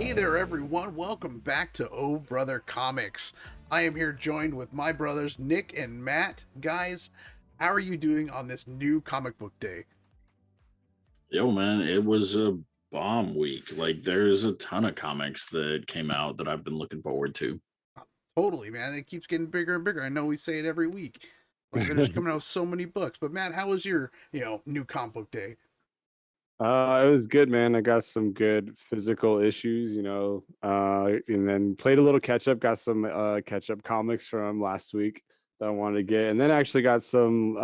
Hey there, everyone. Welcome back to Oh Brother Comics. I am here joined with my brothers, Nick and Matt. Guys, how are you doing on this new comic book day? Yo, man, it was a bomb week. Like, there's a ton of comics that came out that I've been looking forward to. Totally, man. It keeps getting bigger and bigger. I know we say it every week. Like, they're just coming out with so many books. But, Matt, how was your, new comic book day? It was good, man. I got some good physical issues, and then played a little catch up. Got some catch up comics from last week that I wanted to get, and then actually got some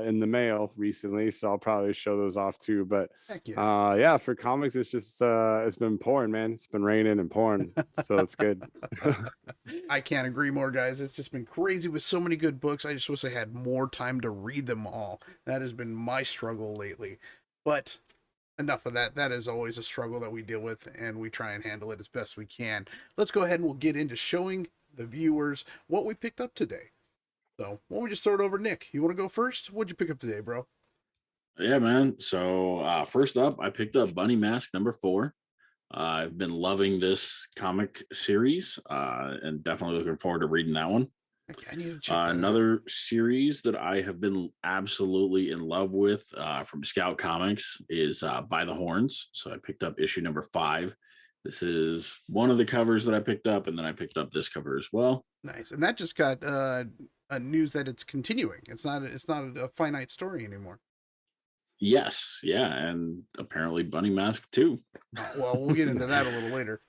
in the mail recently, so I'll probably show those off too. But Heck yeah. yeah, for comics, it's just it's been pouring, man. It's been raining and pouring, so it's good. I can't agree more, guys. It's just been crazy with so many good books. I just wish I had more time to read them all. That has been my struggle lately. But enough of that. That is always a struggle that we deal with, and we try and handle it as best we can. Let's go ahead and we'll get into showing the viewers what we picked up today. So, why don't we just throw it over to Nick? You want to go first? What'd you pick up today, bro? Yeah, man. So, first up, I picked up Bunny Mask number 4. I've been loving this comic series and definitely looking forward to reading that one. Okay, I need to check that out. Another series that I have been absolutely in love with from Scout Comics is By the Horns. So I picked up issue number 5. This is one of the covers that I picked up, and then I picked up this cover as well. Nice, and that just got news that it's continuing. It's not a finite story anymore. Yes, yeah, and apparently Bunny Mask too. Well, we'll get into that a little later.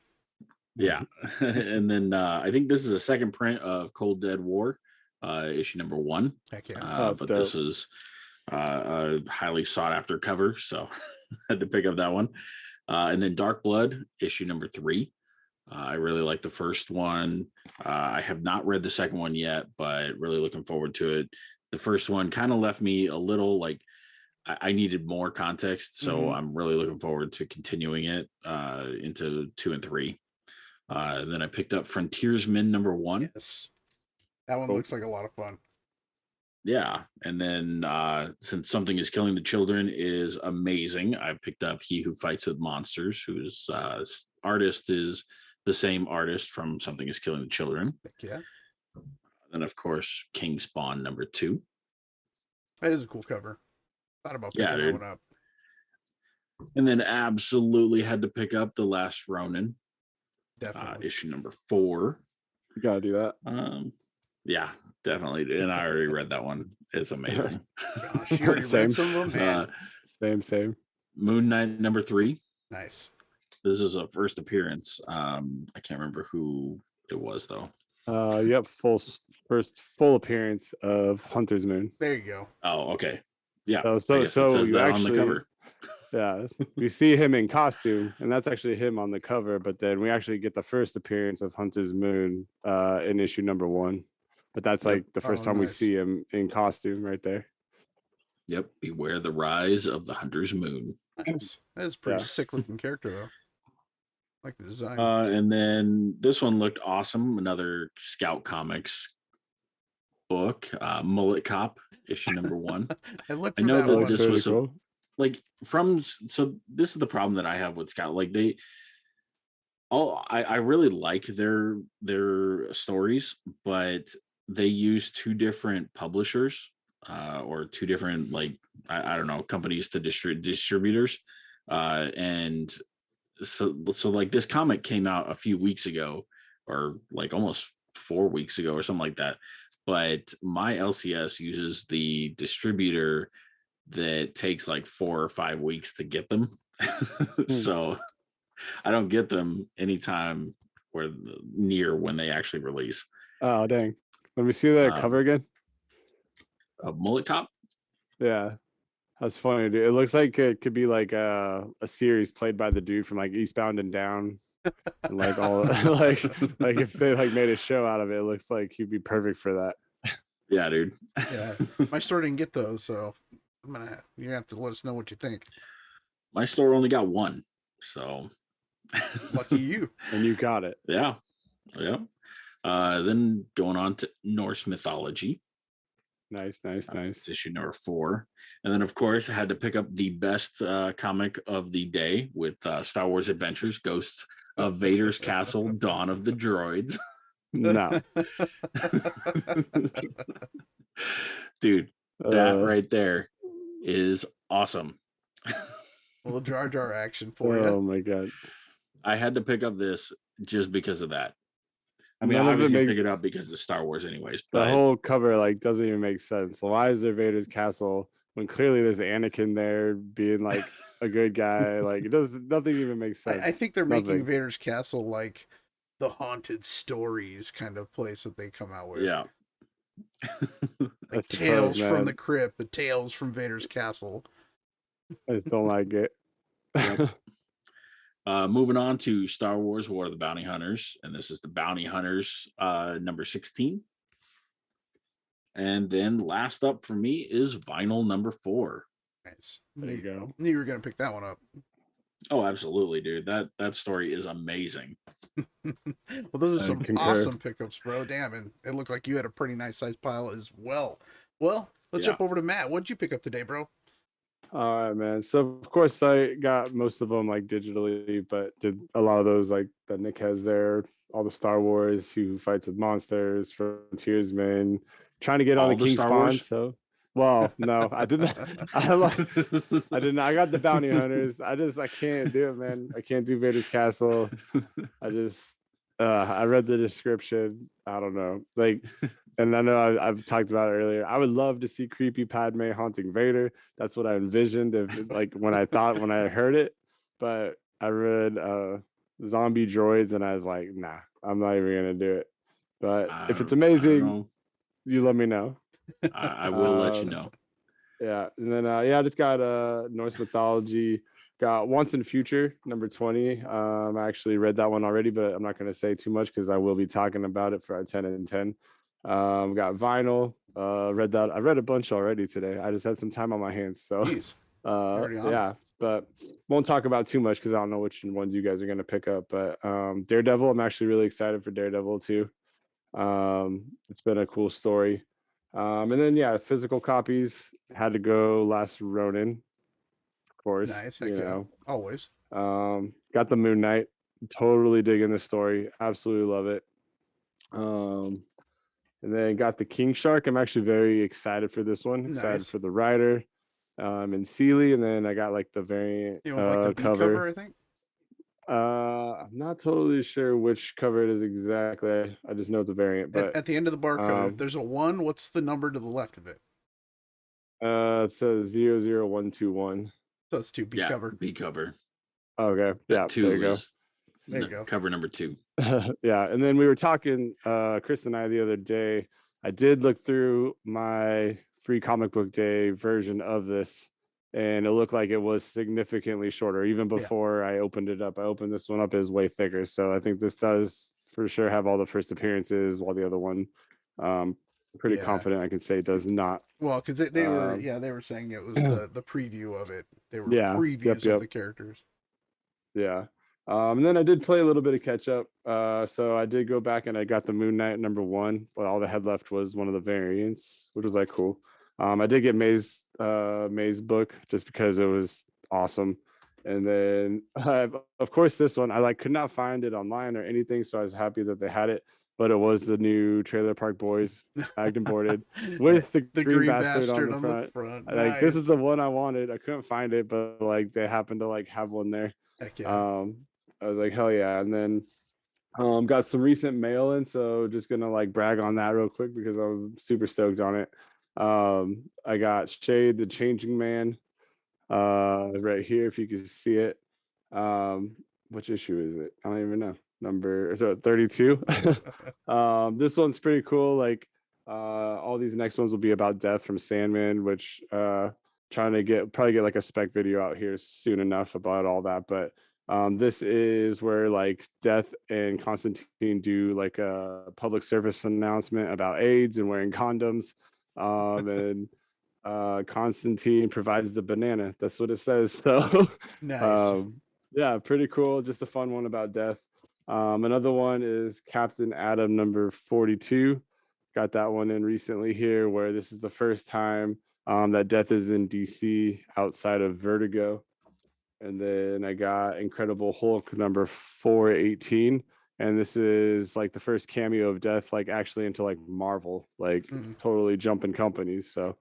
Yeah, and then I think this is a second print of Cold Dead War, issue number 1. Heck yeah. But this is a highly sought after cover, so I had to pick up that one. And then Dark Blood, issue number 3. I really like the first one. I have not read the second one yet, but really looking forward to it. The first one kind of left me a little like I needed more context, so I'm really looking forward to continuing it into 2 and 3. Then I picked up Frontiersman number 1. Yes, that one looks like a lot of fun. Yeah, and then since Something is Killing the Children is amazing, I picked up He Who Fights with Monsters, whose artist is the same artist from Something is Killing the Children. Heck yeah. Then, of course, King Spawn number 2. That is a cool cover. Thought about picking that one up. And then absolutely had to pick up The Last Ronin. Definitely. Issue number 4. You gotta do that. Yeah, definitely. And I already read that one. It's amazing. Gosh, you already read some of them, man. Same. Moon Knight number 3. Nice. This is a first appearance. I can't remember who it was though. Yep, first full appearance of Hunter's Moon. There you go. Oh, okay. Yeah. So it says you that actually on the cover. Yeah, we see him in costume, and that's actually him on the cover. But then we actually get the first appearance of Hunter's Moon in issue number 1. But that's like the first time we see him in costume right there. Yep. Beware the rise of the Hunter's Moon. Nice. That is a pretty sick looking character though. Like the design. And then this one looked awesome. Another Scout Comics book, Mullet Cop, issue number 1. I know that this was cool. So this is the problem that I have with Scout. Like I really like their stories, but they use 2 different publishers or 2 different I don't know, companies to distributors. And so like this comic came out a few weeks ago, or like almost 4 weeks ago or something like that. But my LCS uses the distributor that takes like 4 or 5 weeks to get them. So I don't get them anytime near when they actually release. Oh, dang. Let me see that cover again. Mullet Cop? Yeah. That's funny, dude. It looks like it could be like a series played by the dude from like Eastbound and Down. And like all like if they like made a show out of it, it looks like he'd be perfect for that. Yeah, dude. Yeah. My store didn't get those, so you're gonna have to let us know what you think. My store only got 1, so lucky you. And you got it. Yeah. Then going on to Norse mythology. Nice. It's issue number 4. And then, of course, I had to pick up the best comic of the day with Star Wars Adventures, Ghosts of Vader's Castle: Dawn of the Droids. No. Dude, that right there is awesome. A little Jar Jar action for Oh you. my god. I had to pick up this just because of that. I mean, None of it obviously makes pick it up because it's Star Wars anyways, the but whole cover like doesn't even make sense. Why is there Vader's castle when clearly there's Anakin there being like a good guy? Like it does nothing even makes sense. I think they're making Nothing. Vader's Castle like the haunted stories kind of place that they come out with. yeah. Like I suppose, Tales from man. the Crypt, the Tales from Vader's Castle. I just don't like it. Yep. Moving on to Star Wars War of the Bounty Hunters, and this is the Bounty Hunters number 16. And then last up for me is vinyl number 4. Nice. There you go. Knew you were gonna pick that one up. Oh, absolutely, dude. That story is amazing. Well, those are I some concur. awesome pickups, bro. Damn, and it looked like you had a pretty nice sized pile as well. Well, let's Yeah. jump over to Matt. What'd you pick up today, bro? All right, man. So of course I got most of them like digitally, but did a lot of those like that Nick has there, all the Star Wars, Who Fights with Monsters, Frontiersman, trying to get on All the the King Star Spawn. Wars? So, well, no, I didn't. I didn't. I got the Bounty Hunters. I can't do it, man. I can't do Vader's Castle. I read the description. I don't know. Like, and I know I've talked about it earlier. I would love to see creepy Padme haunting Vader. That's what I envisioned if like when I heard it. But I read zombie droids and I was like, nah, I'm not even gonna do it. But if it's I don't amazing, know. you let me know. I will let you know. Yeah, and then I just got Norse mythology. Got Once in Future number 20. I actually read that one already, but I'm not going to say too much because I will be talking about it for our 10 and 10. Got vinyl. Read that. I read a bunch already today. I just had some time on my hands, so Jeez. Already on it. yeah. But won't talk about too much because I don't know which ones you guys are going to pick up. But Daredevil, I'm actually really excited for Daredevil too. It's been a cool story. And then yeah, physical copies had to go Last Ronin, of course. Nice. Heck yeah. Always. Got the Moon Knight. Totally digging the story. Absolutely love it. And then got the King Shark. I'm actually very excited for this one. Excited Nice. for the rider. And Sealy, and then I got like the variant You want like the B cover, I think? I'm not totally sure which cover it is exactly. I just know it's a variant, but At the end of the barcode, if there's a 1, what's the number to the left of it? it says 00121. So it's 2 B Yeah, cover. B cover. Okay, yeah, That 2 there you go. is There you go. cover number 2. Yeah, and then we were talking, Chris and I the other day. I did look through my free comic book day version of this, and it looked like it was significantly shorter. Even before I opened it up, I opened this one up, is way thicker. So I think this does for sure have all the first appearances, while the other one, pretty confident I can say does not. Well, because they were they were saying it was the preview of it. They were previews of the characters. Yeah. And then I did play a little bit of catch up. So I did go back and I got the Moon Knight number 1, but all that had left was one of the variants, which was like cool. I did get May's book just because it was awesome. And then of course this one I could not find it online or anything, so I was happy that they had it. But it was the new Trailer Park Boys bagged and boarded with the green bastard on the front. Nice. This is the one I wanted. I couldn't find it, but they happened to have one there. Heck yeah. I was like, hell yeah. And then got some recent mail in, so just gonna brag on that real quick because I'm super stoked on it. I got Shade the Changing Man right here, if you can see it. Which issue is it? I don't even know. Number 32. This one's pretty cool. All these next ones will be about Death from Sandman, which trying to probably get a spec video out here soon enough about all that. But this is where Death and Constantine do a public service announcement about AIDS and wearing condoms. And Constantine provides the banana. That's what it says. So nice. yeah, pretty cool. Just a fun one about Death. Another one is Captain Atom number 42. Got that one in recently here, where this is the first time that Death is in DC outside of Vertigo. And then I got Incredible Hulk number 418. And this is like the first cameo of Death, like actually into like Marvel, like Mm. totally jumping companies. So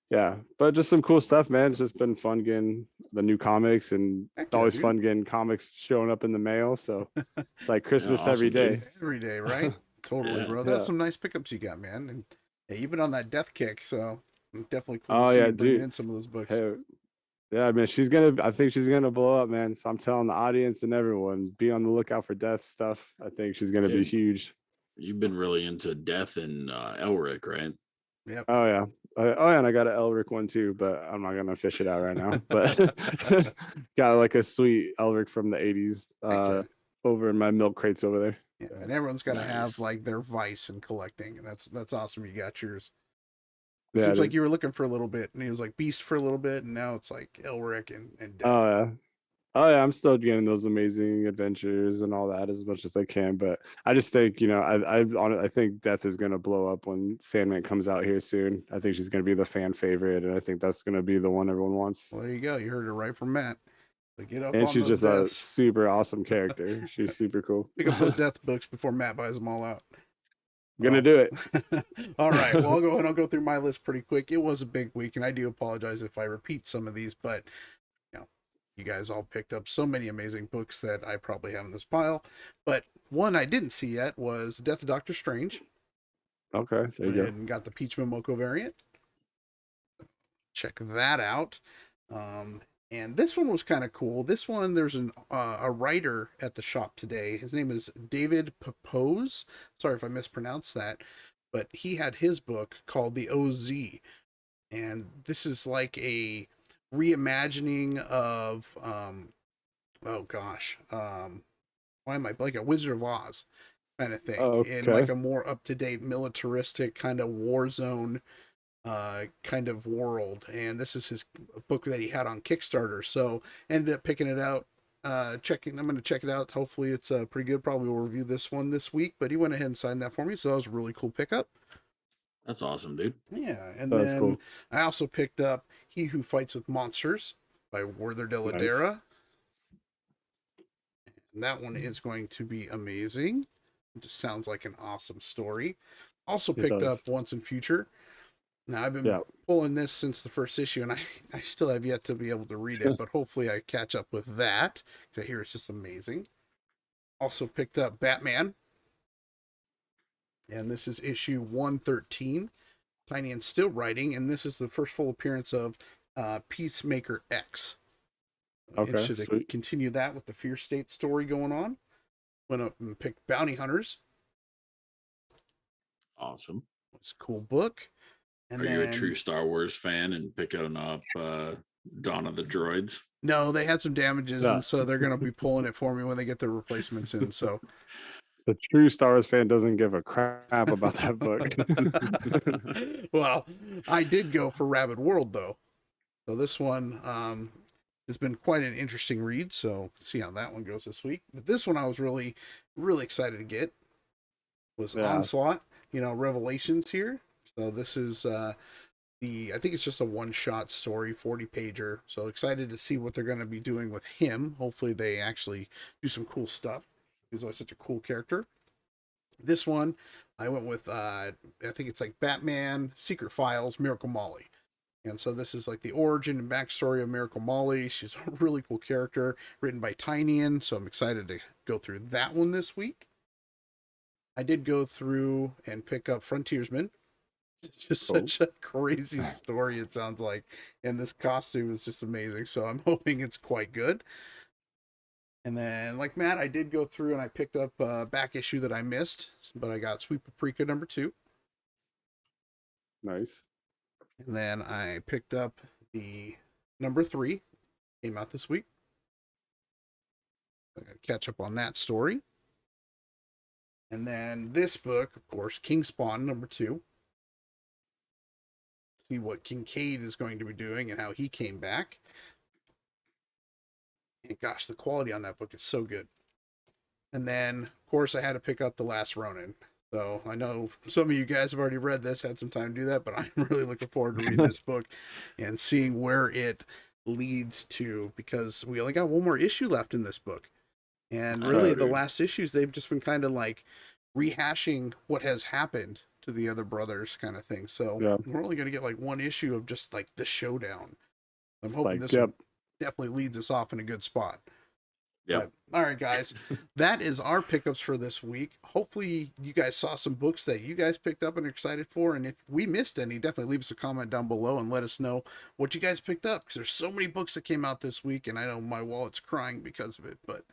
yeah, but just some cool stuff, man. It's just been fun getting the new comics, and Heck it's yeah, always dude. fun getting comics showing up in the mail. So it's like Christmas every awesome, day. dude. Every day, right? Totally, Yeah. bro. That's Yeah. some nice pickups you got, man. And yeah, you've been on that death kick, so definitely cool to Oh see yeah, you bringing dude. in some of those books. Hey, yeah, man, I think she's gonna blow up, man. So I'm telling the audience and everyone, be on the lookout for Death stuff. I think she's gonna Yeah, be huge. you've been really into Death and Elric, right? Yep. Oh yeah. Oh yeah, and I got an Elric one too, but I'm not gonna fish it out right now. But got like a sweet Elric from the 80s Heck yeah. over in my milk crates over there. Yeah, and everyone's got to have Nice. like their vice in collecting, and that's awesome. You got yours. It Yeah, seems like dude. you were looking for a little bit, and he was like Beast for a little bit, and now it's like Elric and Death. Oh yeah. Oh yeah, I'm still getting those amazing adventures and all that as much as I can, but I just think, I think Death is gonna blow up when Sandman comes out here soon. I think she's gonna be the fan favorite, and I think that's gonna be the one everyone wants. Well, there you go. You heard it right from Matt. So get up And on she's those just a deaths. super awesome character. She's super cool. Pick up those death books before Matt buys them all out. Gonna Well, do it. all right. Well, I'll go ahead and I'll go through my list pretty quick. It was a big week, and I do apologize if I repeat some of these, but you guys all picked up so many amazing books that I probably have in this pile. But one I didn't see yet was Death of Doctor Strange. Okay, there you go. And got the Peach Momoko variant. Check that out. And this one was kind of cool. This one, there's a writer at the shop today. His name is David Papose. Sorry if I mispronounced that, but he had his book called The OZ, and this is like a reimagining of oh gosh, why am I like a Wizard of Oz kind of thing, Oh, in like okay. a more up to date militaristic kind of war zone kind of world. And this is his book that he had on Kickstarter. So ended up picking it out. I'm going to check it out. Hopefully it's pretty good. Probably will review this one this week. But he went ahead and signed that for me, so that was a really cool pickup. That's awesome, dude. Yeah, and Oh, that's then cool. I also picked up He Who Fights with Monsters by Werther de la Nice. Dera. And that one is going to be amazing. It just sounds like an awesome story. Also It picked does. up Once and Future. Now I've been Yeah. pulling this since the first issue, and I still have yet to be able to read it, but hopefully I catch up with that, because I hear it's just amazing. Also picked up Batman, and this is issue 113. Tiny and still writing, and this is the first full appearance of Peacemaker X. Okay, Interested to sweet. continue that with the Fear State story going on. Went up and picked Bounty Hunters. Awesome. It's a cool book. And Are then, you a true Star Wars fan and picking up Dawn of the Droids? No, they had some damages, Yeah. and so they're going to be pulling it for me when they get their replacements in. So The true Star Wars fan doesn't give a crap about that book. well, I did go for Rabid World though. So this one has been quite an interesting read. So see how that one goes this week. But this one I was really, really excited to get was Yeah. Onslaught. Revelations here. So this is I think it's just a one-shot story, 40-pager. So excited to see what they're going to be doing with him. Hopefully they actually do some cool stuff. He's always such a cool character. This one, I went with, I think it's like Batman, Secret Files, Miracle Molly. And so this is like the origin and backstory of Miracle Molly. She's a really cool character, written by Tynion. So I'm excited to go through that one this week. I did go through and pick up Frontiersman. It's just Cool. such a crazy story, it sounds like. And this costume is just amazing. So I'm hoping it's quite good. And then, like Matt, I did go through and I picked up a back issue that I missed, but I got Sweet Paprika number 2. Nice. And then I picked up the number 3, came out this week. I got to catch up on that story. And then this book, of course, King Spawn number 2. See what Kincaid is going to be doing and how he came back. And gosh, the quality on that book is so good. And then, of course, I had to pick up The Last Ronin. So I know some of you guys have already read this, had some time to do that, but I'm really looking forward to reading this book and seeing where it leads to, because we only got one more issue left in this book. And I really, know, the dude. last issues, they've just been kind of like rehashing what has happened to the other brothers, kind of thing. So Yeah. we're only going to get like one issue of just like the showdown. I'm hoping Like, this yep. one definitely leads us off in a good spot. Yep. But all right, guys, that is our pickups for this week. Hopefully, you guys saw some books that you guys picked up and are excited for. And if we missed any, definitely leave us a comment down below and let us know what you guys picked up, because there's so many books that came out this week, and I know my wallet's crying because of it. But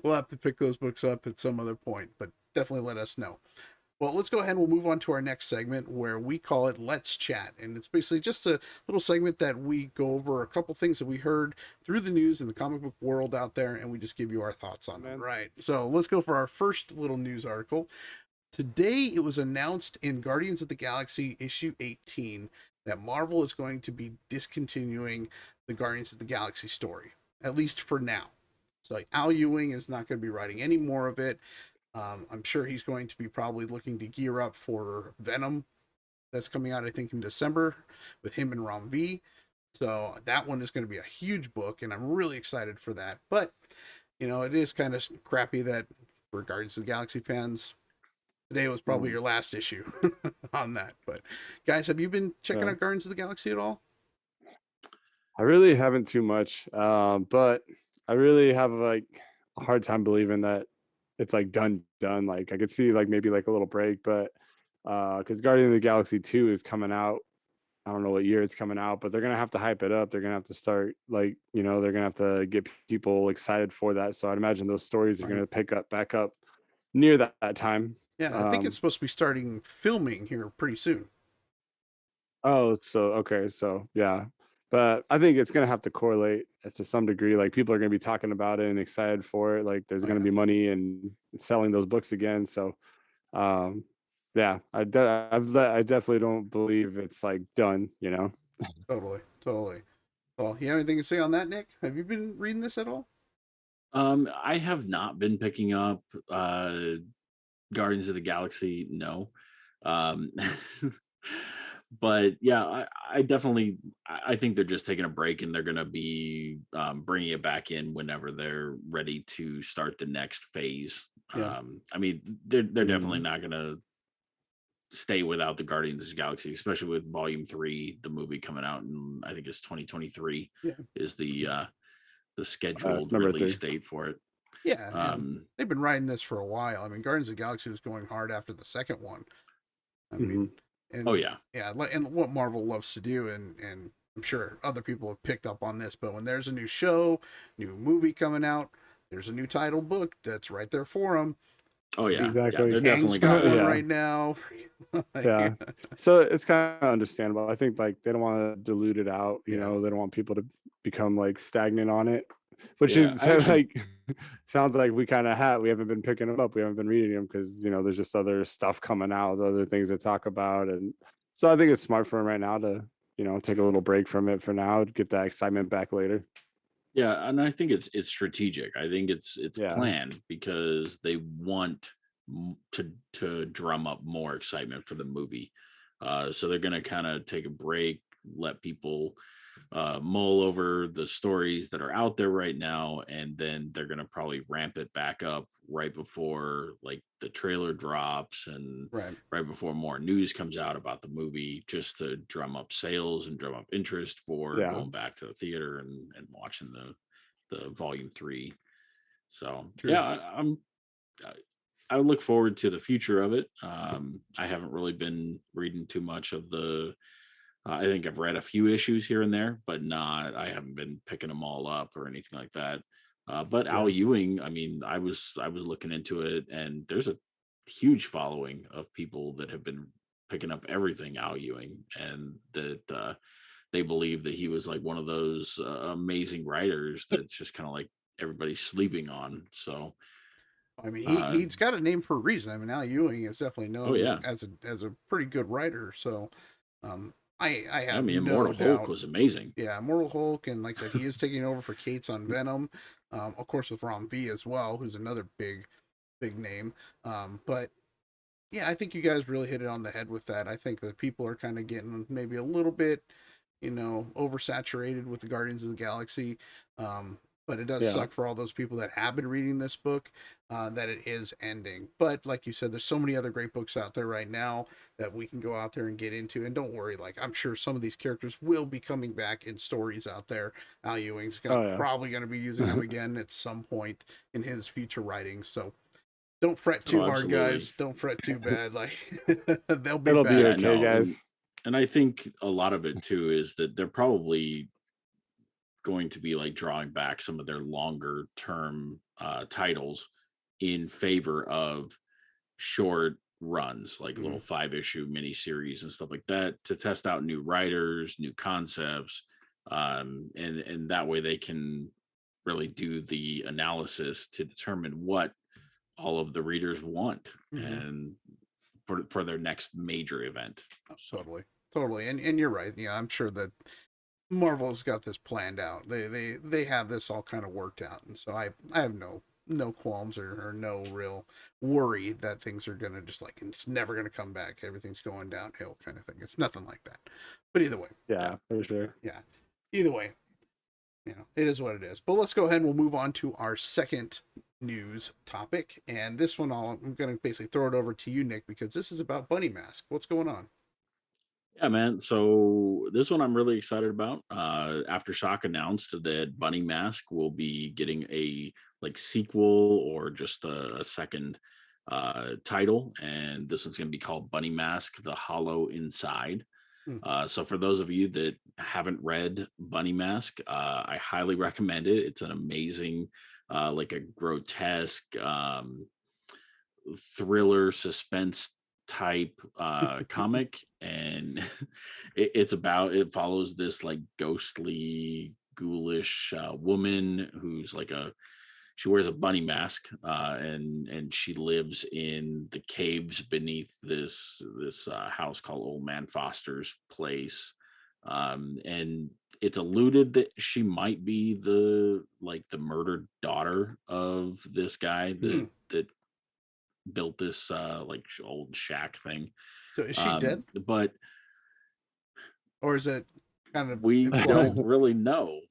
we'll have to pick those books up at some other point. But definitely let us know. Well, let's go ahead and we'll move on to our next segment, where we call it Let's Chat. And it's basically just a little segment that we go over a couple things that we heard through the news in the comic book world out there, and we just give you our thoughts on them. Right. So let's go for our first little news article. Today, it was announced in Guardians of the Galaxy issue 18 that Marvel is going to be discontinuing the Guardians of the Galaxy story, at least for now. So Al Ewing is not going to be writing any more of it. I'm sure he's going to be probably looking to gear up for Venom that's coming out, I think, in December with him and Rom V. So that one is going to be a huge book, and I'm really excited for that. But, you know, it is kind of crappy that for Guardians of the Galaxy fans, today was probably your last issue on that. But, guys, have you been checking out Guardians of the Galaxy at all? I really haven't too much, but I really have like a hard time believing that it's like done. Like I could see like maybe like a little break, but because Guardian of the Galaxy 2 is coming out. I don't know what year it's coming out, but they're gonna have to hype it up. They're gonna have to start like, you know, they're gonna have to get people excited for that. So I'd imagine those stories are gonna pick up back up near that time. Yeah, I think it's supposed to be starting filming here pretty soon. Oh, so okay, so yeah, but I think it's gonna have to correlate to some degree. Like people are gonna be talking about it and excited for it. Like there's gonna be money and selling those books again. So, um, yeah, I definitely don't believe it's like done. You know. Totally, totally. Well, you have anything to say on that, Nick? Have you been reading this at all? I have not been picking up Guardians of the Galaxy, no. Um but yeah, I definitely I think they're just taking a break, and they're going to be bringing it back in whenever they're ready to start the next phase. Yeah. I mean, they're definitely not going to stay without the Guardians of the Galaxy, especially with Volume 3, the movie coming out in, I think it's 2023 Yeah. is the scheduled number release 3. date for it. Yeah, and they've been riding this for a while. I mean, Guardians of the Galaxy was going hard after the second one. I mean, and Oh yeah, and what Marvel loves to do, and I'm sure other people have picked up on this, but when there's a new show, new movie coming out, there's a new title book that's right there for them. oh yeah, Exactly. yeah, they're Kang's definitely got one Yeah. right now. Yeah. So it's kind of understandable. I think like they don't want to dilute it out. You Yeah. know, they don't want people to become like stagnant on it, which Yeah, is I actually- like sounds like we kind of have. We haven't been picking them up. We haven't been reading them because you know there's just other stuff coming out, other things to talk about, and so I think it's smart for them right now to you know take a little break from it for now, get that excitement back later. yeah, and I think it's strategic. I think it's Yeah. planned because they want to drum up more excitement for the movie. So they're going to kind of take a break, let people mull over the stories that are out there right now, and then they're going to probably ramp it back up right before like the trailer drops and right before more news comes out about the movie, just to drum up sales and drum up interest for going back to the theater and watching the Volume 3. So yeah, I look forward to the future of it. I haven't really been reading too much of the I think I've read a few issues here and there, but I haven't been picking them all up or anything like that. But Al Ewing, I mean, I was looking into it, and there's a huge following of people that have been picking up everything Al Ewing, and that they believe that he was like one of those amazing writers that's just kind of like everybody's sleeping on. So I mean, he's got a name for a reason. I mean, Al Ewing is definitely known as a pretty good writer. So, I have Immortal Hulk was amazing. Yeah, Immortal Hulk, and like I said, he is taking over for Cates on Venom, of course with Rom V as well, who's another big name. But yeah, I think you guys really hit it on the head with that. I think that people are kind of getting maybe a little bit oversaturated with the Guardians of the Galaxy. But it does Yeah. suck for all those people that have been reading this book, that it is ending. But like you said, there's so many other great books out there right now that we can go out there and get into. And don't worry, like I'm sure some of these characters will be coming back in stories out there. Al Ewing's probably going to be using them again at some point in his future writings. So don't fret too hard, guys. Don't fret too bad. Like they'll be It'll back. be okay, guys. And I think a lot of it too is that they're probably going to be like drawing back some of their longer term titles in favor of short runs, like little 5-issue miniseries and stuff like that, to test out new writers, new concepts, and that way they can really do the analysis to determine what all of the readers want and for their next major event. Totally. And you're right. Yeah, I'm sure that Marvel's got this planned out. They have this all kind of worked out, and so I have no qualms or no real worry that things are gonna just like it's never gonna come back. Everything's going downhill kind of thing. It's nothing like that. But either way, yeah, for sure. Yeah, either way, it is what it is. But let's go ahead and we'll move on to our second news topic, and this one I'm gonna basically throw it over to you, Nick, because this is about Bunny Mask. What's going on? Yeah, man. So this one I'm really excited about. Aftershock announced that Bunny Mask will be getting a like sequel or just a second title, and this one's going to be called Bunny Mask: The Hollow Inside. So for those of you that haven't read Bunny Mask, I highly recommend it. It's an amazing, like a grotesque thriller suspense type comic, and it follows this like ghostly ghoulish woman who's like she wears a bunny mask, and she lives in the caves beneath this house called Old Man Foster's place, and it's alluded that she might be the murdered daughter of this guy that built this like old shack thing. So is she dead? But or is it kind of we don't really know.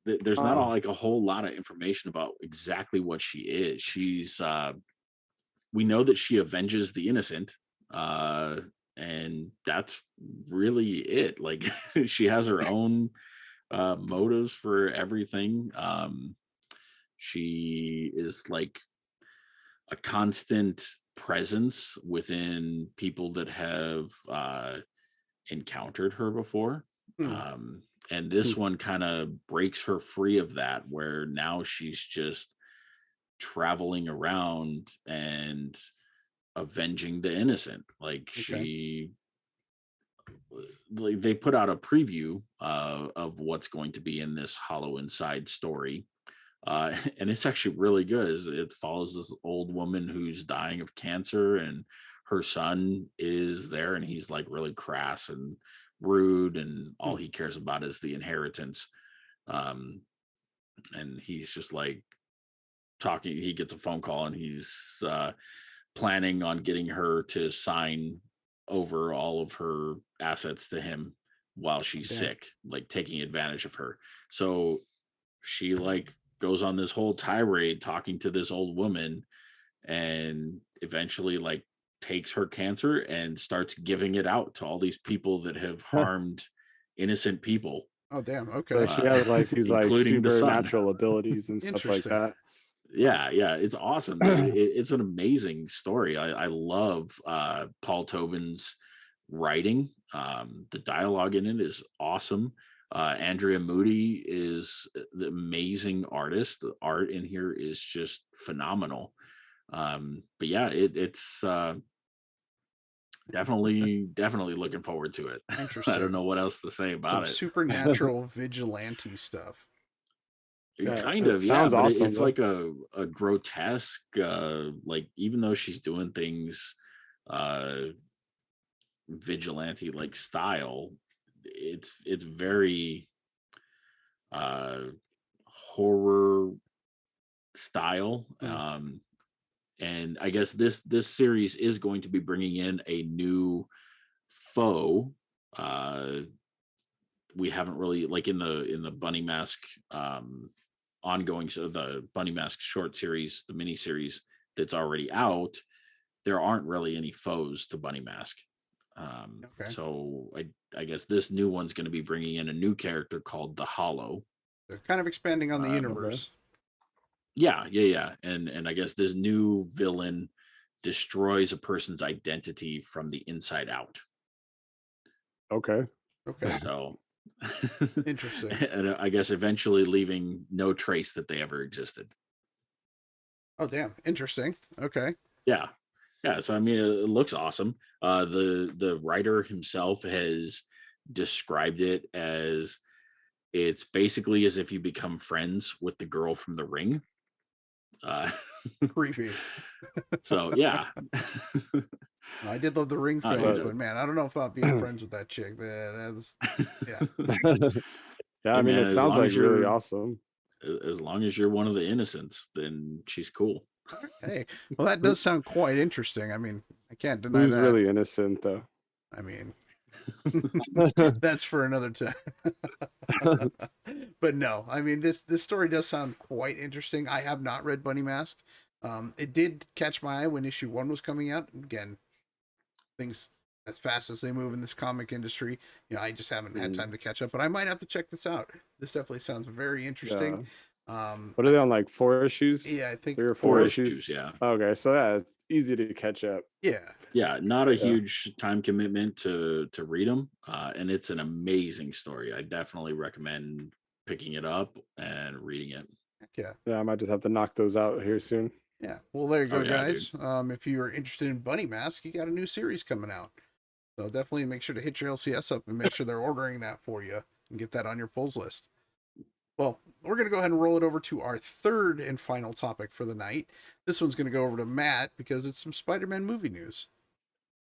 There's not a whole lot of information about exactly what she is. She's we know that she avenges the innocent, and that's really it. Like she has her own motives for everything. She is like a constant presence within people that have encountered her before. And this one kind of breaks her free of that, where now she's just traveling around and avenging the innocent. Like they put out a preview of what's going to be in this Hollow Inside story. And it's actually really good. It follows this old woman who's dying of cancer, and her son is there, and he's like really crass and rude, and all he cares about is the inheritance. And he's just like talking. He gets a phone call, and he's planning on getting her to sign over all of her assets to him while she's sick, like taking advantage of her. So she like goes on this whole tirade talking to this old woman, and eventually like takes her cancer and starts giving it out to all these people that have harmed innocent people. Oh damn. Okay. So she has like these like supernatural abilities and stuff like that. Yeah, it's awesome. It's an amazing story. I love Paul Tobin's writing. The dialogue in it is awesome. Andrea Moody is the amazing artist. The art in here is just phenomenal. But yeah, it's definitely looking forward to it. Interesting. I don't know what else to say about it. Supernatural vigilante stuff. Kind of, yeah. But awesome, it's like a grotesque, like even though she's doing things vigilante like style, it's very horror style. And I guess this series is going to be bringing in a new foe we haven't really, like, in the Bunny Mask ongoing, so the Bunny Mask short series, the mini series that's already out, there aren't really any foes to Bunny Mask. Okay. So I guess this new one's going to be bringing in a new character called the Hollow. They're kind of expanding on the Okay. universe. Yeah. And I guess this new villain destroys a person's identity from the inside out. Okay. Okay. So Interesting. And I guess eventually leaving no trace that they ever existed. Oh, damn. Interesting. Okay. Yeah. So I mean, it looks awesome. The writer himself has described it as, it's basically as if you become friends with the girl from The Ring. Creepy. So yeah. I did love the Ring Oh, films, yeah. but man, I don't know if I'll be friends with that chick. That's, yeah. Yeah, I Hey, mean, man, it as sounds long like as really you're- awesome. As long as you're one of the innocents, then she's cool. Hey, well, that does sound quite interesting. I mean, I can't deny Who's that. really innocent though? I mean, that's for another time. But no, I mean, this story does sound quite interesting. I have not read Bunny Mask. It did catch my eye when issue 1 was coming out. Again, things as fast as they move in this comic industry, I just haven't had time to catch up. But I might have to check this out. This definitely sounds very interesting. What are they on, like 4 issues? Yeah, I think 3 or 4 4 issues, yeah. Okay, so yeah, easy to catch up. Yeah, not a huge time commitment to read them, and it's an amazing story. I definitely recommend picking it up and reading it. Yeah, I might just have to knock those out here soon. Yeah. Well, there you go, Oh, yeah, guys. If you are interested in Bunny Mask, you got a new series coming out. So definitely make sure to hit your LCS up and make sure they're ordering that for you and get that on your pulls list. Well, we're going to go ahead and roll it over to our third and final topic for the night. This one's going to go over to Matt because it's some Spider-Man movie news.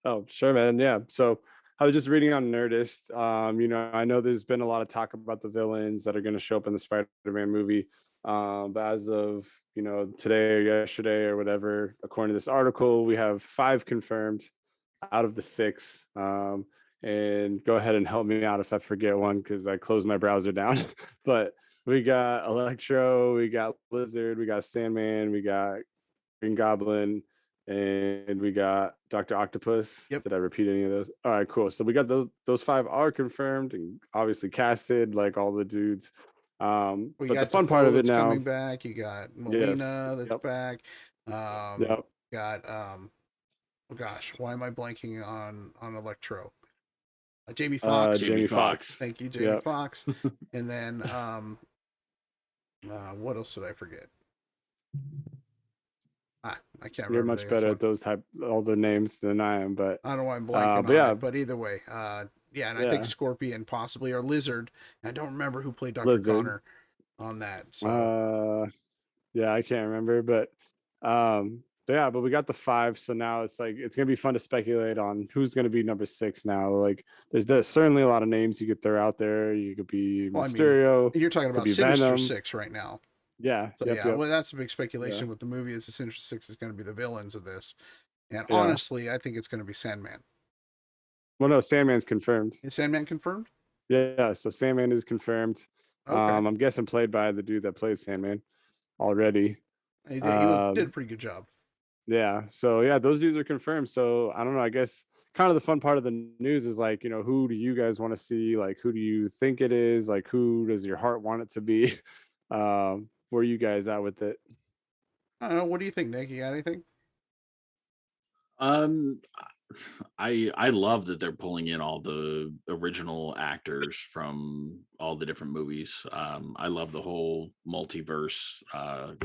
Oh, sure, man. Yeah. So I was just reading on Nerdist. I know there's been a lot of talk about the villains that are going to show up in the Spider-Man movie. But as of, today or yesterday or whatever, according to this article, we have 5 confirmed out of the 6. And go ahead and help me out if I forget one, because I closed my browser down. But we got Electro, we got Lizard, we got Sandman, we got Green Goblin, and we got Dr. Octopus. Yep. Did I repeat any of those? All right, cool. So we got those 5 are confirmed and obviously casted, like all the dudes. We but got the fun part of it that's now coming back. You got Molina that's back. Got oh gosh, why am I blanking on Electro? Jamie Foxx. Jamie Foxx. Thank you, Jamie Foxx. And then what else did I forget? I can't remember. You're much better at those all the names than I am, but I don't know why I'm blanking on it. But either way, and I think Scorpion possibly, or Lizard. I don't remember who played Dr. Connor on that. So. I can't remember, but but we got the 5, so now it's like it's gonna be fun to speculate on who's gonna be number 6 now. Like there's certainly a lot of names you could throw out there. You could be Mysterio. I mean, you're talking about Sinister Venom. 6 right now. Yeah. So, well, that's a big speculation with the movie. Is the Sinister 6 is going to be the villains of this, and honestly, I think it's going to be Sandman. Well, no, Sandman's confirmed. Is Sandman confirmed? Yeah, so Sandman is confirmed. Okay. I'm guessing played by the dude that played Sandman already. He did a pretty good job. Yeah, so those dudes are confirmed. So I don't know. I guess kind of the fun part of the news is like, who do you guys want to see? Like, who do you think it is? Like, who does your heart want it to be? Where are you guys at with it? I don't know. What do you think, Nick? You got anything? I love that they're pulling in all the original actors from all the different movies. I love the whole multiverse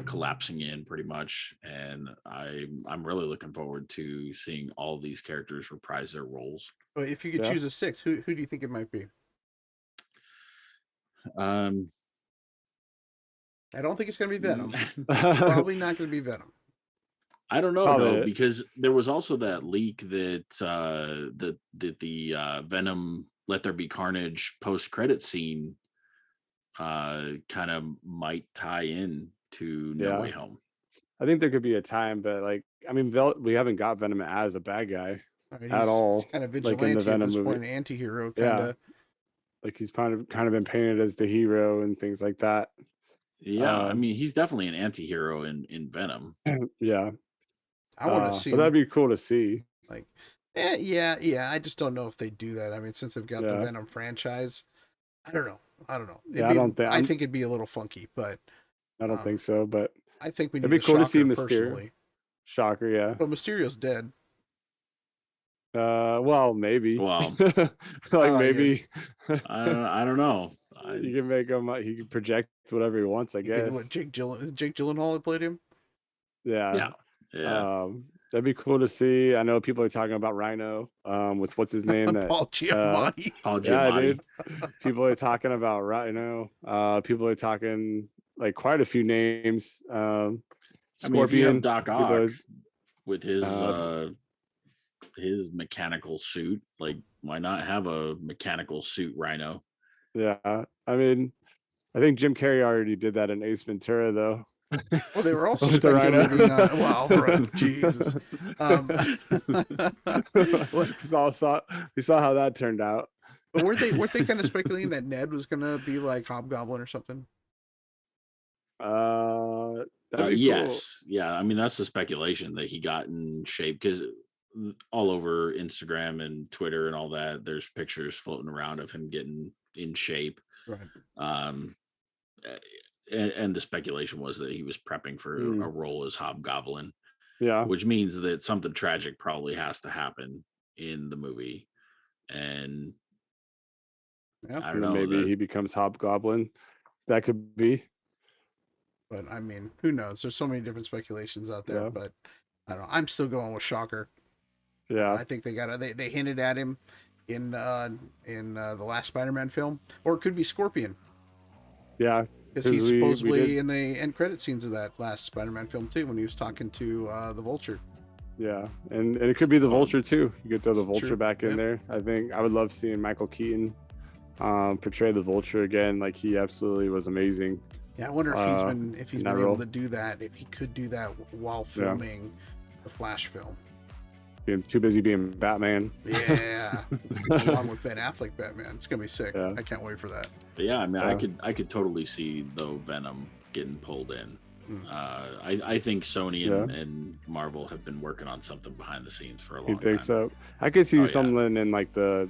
collapsing in pretty much, and I'm really looking forward to seeing all these characters reprise their roles. Well, if you could choose a 6, who do you think it might be? I don't think it's going to be Venom. It's probably not going to be Venom. I don't know though, because there was also that leak that the Venom Let There Be Carnage post-credit scene kind of might tie in to No Way Home. I think there could be a time, but we haven't got Venom as a bad guy at all. He's kind of vigilante at this point, an anti-hero kind of. Like he's kind of been painted as the hero and things like that. Yeah, I Um, mean, he's definitely an anti-hero in Venom. yeah. I want to see But that'd him be cool to see. like, yeah. I just don't know if they do that. I mean, since they've got the Yeah. Venom franchise, I don't know. Yeah, I don't think I think it'd be a little funky, but I don't um, think so, but I think we it'd need be a cool to see Shocker Mysterio. personally. Shocker, yeah. But Mysterio's dead. Well, maybe. Well, Like Oh, maybe I don't know. you can make him. He can project whatever he wants, I guess. What, Jake Gyllenhaal had played him. Yeah. Yeah. That'd be cool to see. I know people are talking about Rhino. With what's his name? That Paul Giamatti. Paul yeah, Giamatti. dude. People are talking about Rhino. People are talking like quite a few names. I mean, if you Scorpion. have Doc people Ock are- with his mechanical suit, like why not have a mechanical suit Rhino? yeah. I mean, I think Jim Carrey already did that in Ace Ventura, though. Well, they were also With the Rhino. speculating on. Wow, right, Jesus. We saw how that turned out. But weren't they kind of speculating that Ned was gonna be like Hobgoblin or something? That'd be Yes, yeah. I mean, that's the speculation that he got in shape because all over Instagram and Twitter and all that, there's pictures floating around of him getting in shape. Right. And the speculation was that he was prepping for a role as Hobgoblin. Yeah. Which means that something tragic probably has to happen in the movie. And Yeah. I don't know. Maybe he becomes Hobgoblin. That could be. But I mean, who knows? There's so many different speculations out there. Yeah. But I don't know. I'm still going with Shocker. Yeah. I think they hinted at him in the last Spider-Man film, or it could be Scorpion. Yeah. Because he's supposedly in the end credit scenes of that last Spider-Man film too, when he was talking to the Vulture. Yeah, and it could be the Vulture too. You could throw the Vulture True. back in there. I think I would love seeing Michael Keaton portray the Vulture again. Like he absolutely was amazing. Yeah, I wonder if he's been able role. to do that. If he could do that while filming the Flash film. Being too busy being Batman. Yeah, along with Ben Affleck Batman. It's gonna be sick. Yeah. I can't wait for that. But yeah, I mean, I could totally see though Venom getting pulled in. I think Sony and Marvel have been working on something behind the scenes for a long time. You think so? I could see something in like the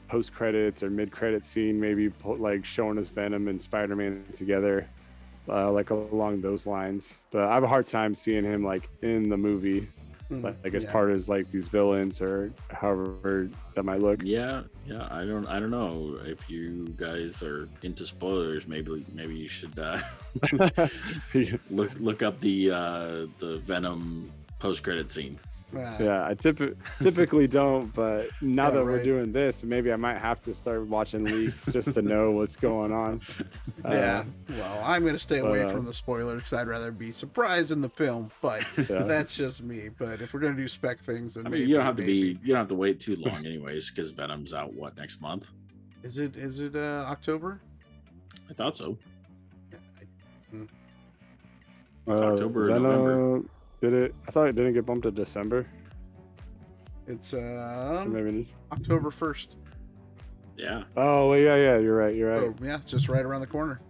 post credits or mid credit scene, maybe like showing us Venom and Spider-Man together, like along those lines. But I have a hard time seeing him like in the movie. Like as part of like these villains or however that might look. Yeah. I don't know if you guys are into spoilers. Maybe you should look up the Venom post credit scene. Yeah, I typically don't, but now that we're doing this, maybe I might have to start watching leaks just to know what's going on. Well, I'm going to stay away from the spoilers because I'd rather be surprised in the film, but that's just me. But if we're going to do spec things, then maybe you don't have to wait too long anyways because Venom's out next month? Is it October? I thought so. October or November. Did it? I thought it didn't get bumped to December. It's maybe October 1st. Yeah. Oh well, yeah. You're right. Oh, yeah, just right around the corner.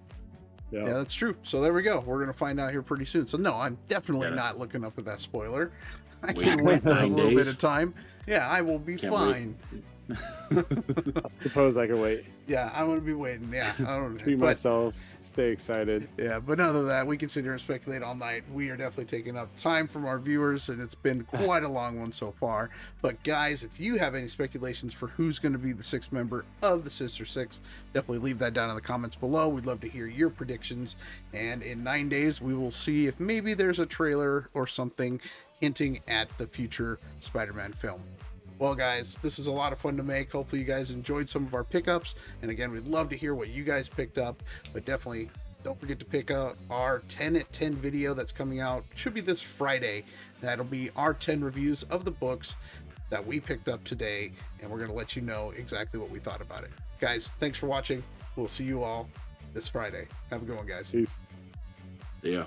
Yeah, that's true. So there we go. We're gonna find out here pretty soon. So no, I'm definitely not looking up at that spoiler. I can wait a little bit of time. Yeah, I will be fine. I suppose I can wait. Yeah, I'm gonna be waiting. Yeah, I don't treat myself. Stay excited. Yeah, but other than that, we can sit here and speculate all night. We are definitely taking up time from our viewers, and it's been quite a long one so far. But guys, if you have any speculations for who's going to be the sixth member of the Sister Six, definitely leave that down in the comments below. We'd love to hear your predictions. And in 9 days, we will see if maybe there's a trailer or something hinting at the future Spider-Man film. Well, guys, this is a lot of fun to make. Hopefully you guys enjoyed some of our pickups. And again, we'd love to hear what you guys picked up. But definitely don't forget to pick out our 10 at 10 video that's coming out. Should be this Friday. That'll be our 10 reviews of the books that we picked up today. And we're going to let you know exactly what we thought about it. Guys, thanks for watching. We'll see you all this Friday. Have a good one, guys. Peace. See ya.